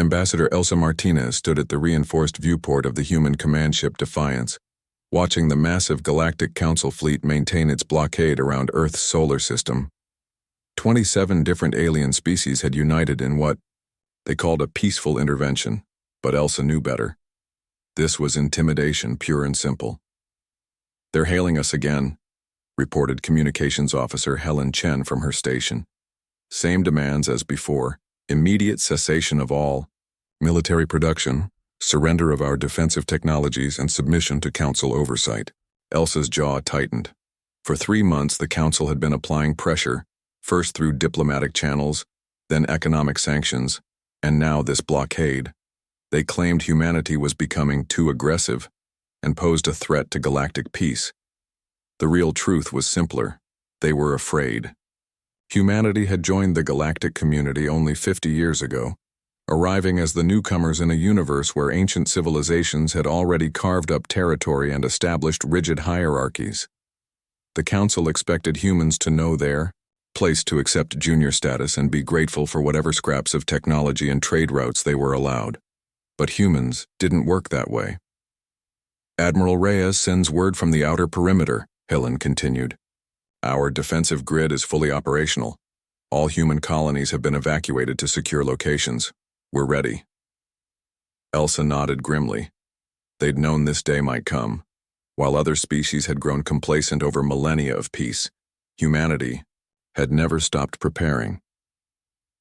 Ambassador Elsa Martinez stood at the reinforced viewport of the human command ship Defiance, watching the massive Galactic Council fleet maintain its blockade around Earth's solar system. 27 different alien species had united in what they called a peaceful intervention, but Elsa knew better. This was intimidation, pure and simple. "They're hailing us again," reported Communications Officer Helen Chen from her station. "Same demands as before. Immediate cessation of all military production, surrender of our defensive technologies, and submission to Council oversight." Elsa's jaw tightened. For 3 months, the Council had been applying pressure, first through diplomatic channels, then economic sanctions, and now this blockade. They claimed humanity was becoming too aggressive and posed a threat to galactic peace. The real truth was simpler. They were afraid. Humanity had joined the galactic community only 50 years ago, arriving as the newcomers in a universe where ancient civilizations had already carved up territory and established rigid hierarchies. The Council expected humans to know their place, to accept junior status and be grateful for whatever scraps of technology and trade routes they were allowed. But humans didn't work that way. "Admiral Reyes sends word from the outer perimeter," Helen continued. "Our defensive grid is fully operational. All human colonies have been evacuated to secure locations. We're ready." Elsa nodded grimly. They'd known this day might come. While other species had grown complacent over millennia of peace, humanity had never stopped preparing.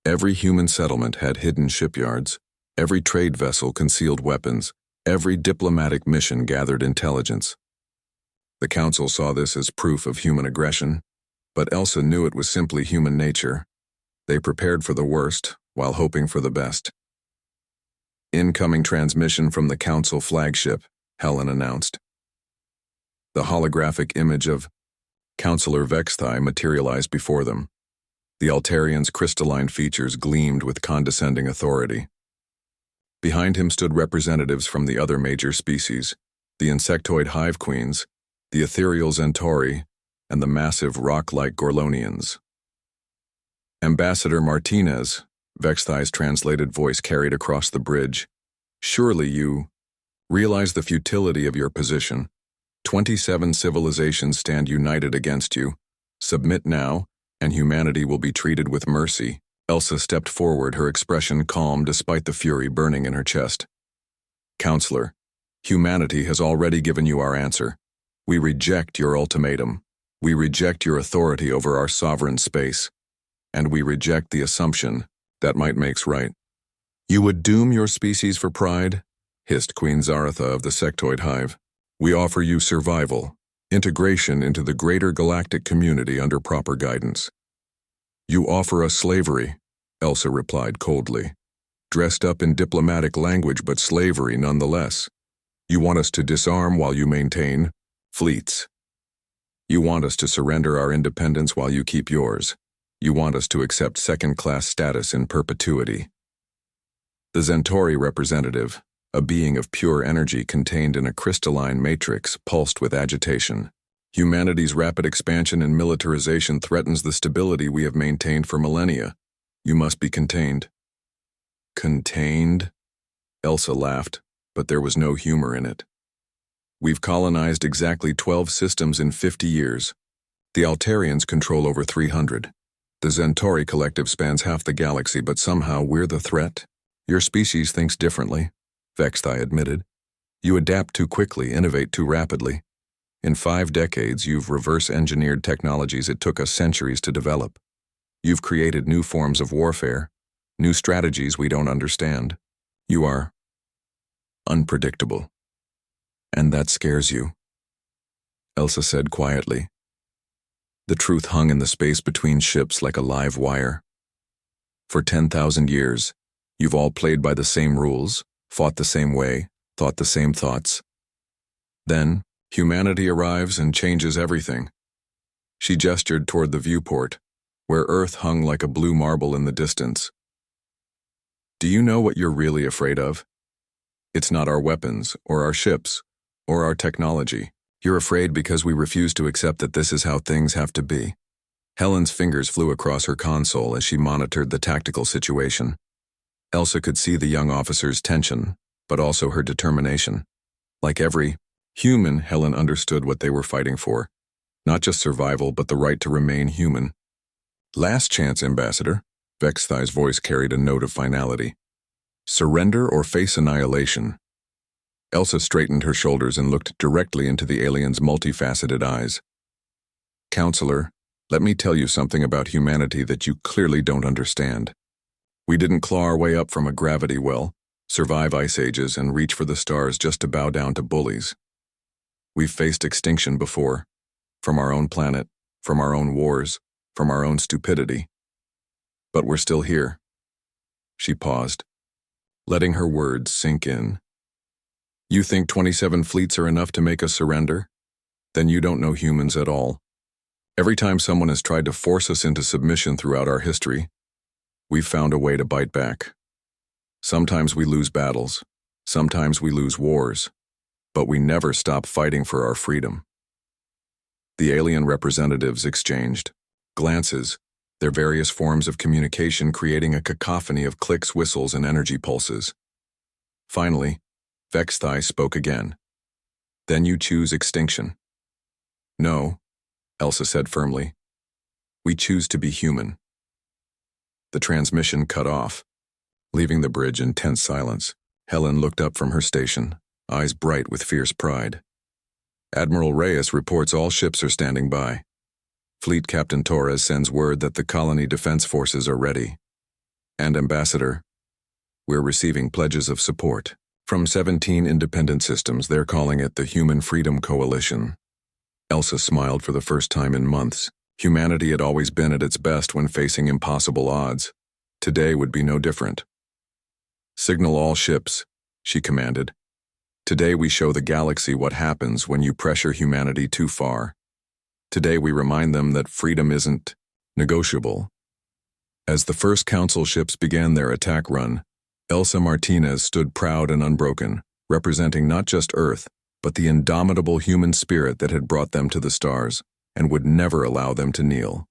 Every human settlement had hidden shipyards. Every trade vessel concealed weapons. Every diplomatic mission gathered intelligence. The Council saw this as proof of human aggression, but Elsa knew it was simply human nature. They prepared for the worst while hoping for the best. "Incoming transmission from the Council flagship," Helen announced. The holographic image of Councillor Vexthai materialized before them. The Altarian's crystalline features gleamed with condescending authority. Behind him stood representatives from the other major species, the insectoid hive queens, the ethereal Centauri, and the massive rock-like Gorlonians. "Ambassador Martinez," Vexthai's translated voice carried across the bridge, "surely you realize the futility of your position. 27 civilizations stand united against you. Submit now, and humanity will be treated with mercy." Elsa stepped forward, her expression calm despite the fury burning in her chest. "Counselor, humanity has already given you our answer. We reject your ultimatum. We reject your authority over our sovereign space. And we reject the assumption that might makes right." "You would doom your species for pride?" hissed Queen Zaratha of the sectoid hive. "We offer you survival, integration into the greater galactic community under proper guidance." "You offer us slavery," Elsa replied coldly. "Dressed up in diplomatic language, but slavery nonetheless. You want us to disarm while you maintain fleets. You want us to surrender our independence while you keep yours. You want us to accept second-class status in perpetuity." The Centauri representative, a being of pure energy contained in a crystalline matrix, pulsed with agitation. "Humanity's rapid expansion and militarization threatens the stability we have maintained for millennia. You must be contained." "Contained?" Elsa laughed, but there was no humor in it. "We've colonized exactly 12 systems in 50 years. The Altarians control over 300. The Centauri collective spans half the galaxy, but somehow we're the threat." "Your species thinks differently," Vexthai admitted. "You adapt too quickly, innovate too rapidly. In 5 decades, you've reverse-engineered technologies it took us centuries to develop. You've created new forms of warfare, new strategies we don't understand. You are unpredictable. And that scares you," Elsa said quietly. The truth hung in the space between ships like a live wire. "For 10,000 years, you've all played by the same rules, fought the same way, thought the same thoughts. Then, humanity arrives and changes everything." She gestured toward the viewport, where Earth hung like a blue marble in the distance. "Do you know what you're really afraid of? It's not our weapons, or our ships, or our technology. You're afraid because we refuse to accept that this is how things have to be." Helen's fingers flew across her console as she monitored the tactical situation. Elsa could see the young officer's tension, but also her determination. Like every human, Helen understood what they were fighting for. Not just survival, but the right to remain human. Last chance, Ambassador. Vexthai's voice carried a note of finality. Surrender or face annihilation. Elsa straightened her shoulders and looked directly into the alien's multifaceted eyes. Counselor, let me tell you something about humanity that you clearly don't understand. We didn't claw our way up from a gravity well, survive ice ages, and reach for the stars just to bow down to bullies. We've faced extinction before, from our own planet, from our own wars, from our own stupidity. But we're still here. She paused, letting her words sink in. You think 27 fleets are enough to make us surrender? Then you don't know humans at all. Every time someone has tried to force us into submission throughout our history, we've found a way to bite back. Sometimes we lose battles, sometimes we lose wars, but we never stop fighting for our freedom. The alien representatives exchanged glances, their various forms of communication creating a cacophony of clicks, whistles, and energy pulses. Finally, Vexthai spoke again. Then you choose extinction. No, Elsa said firmly. We choose to be human. The transmission cut off, leaving the bridge in tense silence. Helen looked up from her station, eyes bright with fierce pride. Admiral Reyes reports all ships are standing by. Fleet Captain Torres sends word that the colony defense forces are ready. And Ambassador, we're receiving pledges of support. From 17 independent systems, they're calling it the Human Freedom Coalition. Elsa smiled for the first time in months. Humanity had always been at its best when facing impossible odds. Today would be no different. Signal all ships, she commanded. Today we show the galaxy what happens when you pressure humanity too far. Today we remind them that freedom isn't negotiable. As the first Council ships began their attack run, Elsa Martinez stood proud and unbroken, representing not just Earth, but the indomitable human spirit that had brought them to the stars and would never allow them to kneel.